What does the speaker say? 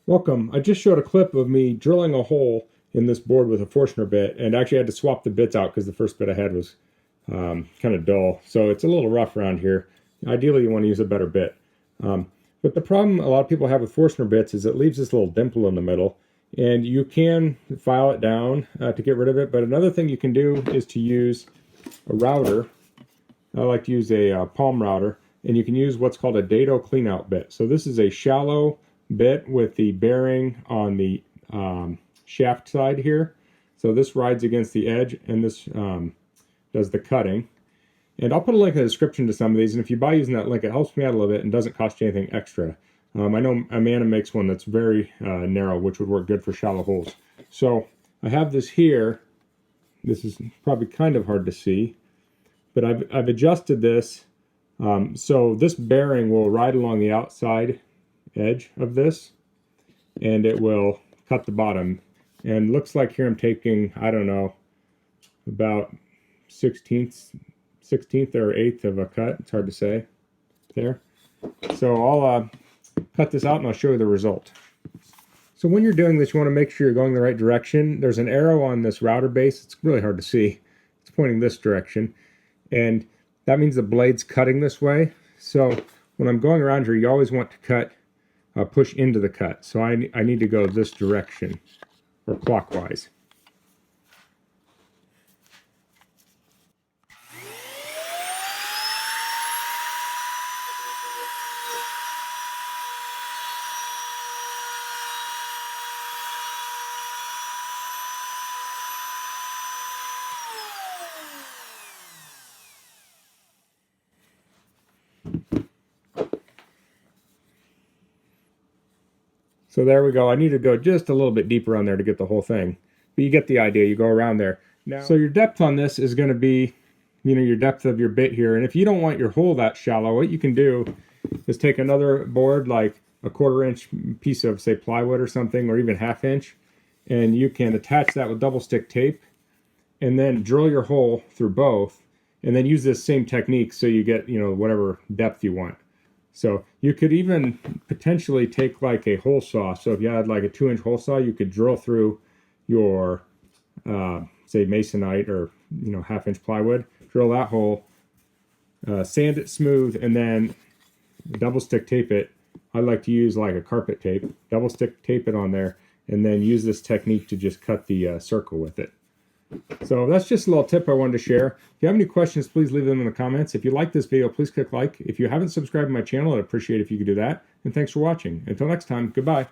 Welcome. I just showed a clip of me drilling a hole in this board with a Forstner bit, and actually had to swap the bits out because the first bit I had was kind of dull. So it's a little rough around here. Ideally, you want to use a better bit. But the problem a lot of people have with Forstner bits is it leaves this little dimple in the middle, and you can file it down to get rid of it. But another thing you can do is to use a router. I like to use a palm router, and you can use what's called a Dado Clean Out Bit. So this is a shallow bit with the bearing on the shaft side here. So this rides against the edge, and this does the cutting. And I'll put a link in the description to some of these, and if you buy using that link, it helps me out a little bit and doesn't cost you anything extra. I know Amanda makes one that's very narrow, which would work good for shallow holes. So I have this here. This is probably kind of hard to see, but I've adjusted this so this bearing will ride along the outside edge of this, and it will cut the bottom. And looks like here I'm taking, I don't know, about 16th or 8th of a cut. It's hard to say there. So I'll cut this out and I'll show you the result. So when you're doing this, you want to make sure you're going the right direction. There's an arrow on this router base. It's really hard to see. It's pointing this direction, and that means the blade's cutting this way. So when I'm going around here, you always want to cut, push into the cut. So I need to go this direction, or clockwise. So there we go. I need to go just a little bit deeper on there to get the whole thing. But you get the idea. You go around there. Now, so your depth on this is going to be, your depth of your bit here. And if you don't want your hole that shallow, what you can do is take another board, like a 1/4 inch piece of, say, plywood or something, or even 1/2 inch, and you can attach that with double stick tape, and then drill your hole through both, and then use this same technique so you get, whatever depth you want. So you could even potentially take like a hole saw. So if you had like a 2-inch hole saw, you could drill through your, say, masonite or 1/2 inch plywood, drill that hole, sand it smooth, and then double stick tape it. I like to use like a carpet tape, double stick tape it on there, and then use this technique to just cut the circle with it. So that's just a little tip I wanted to share. If you have any questions, please leave them in the comments. If you like this video, please click like. If you haven't subscribed to my channel, I'd appreciate it if you could do that. And thanks for watching. Until next time, goodbye.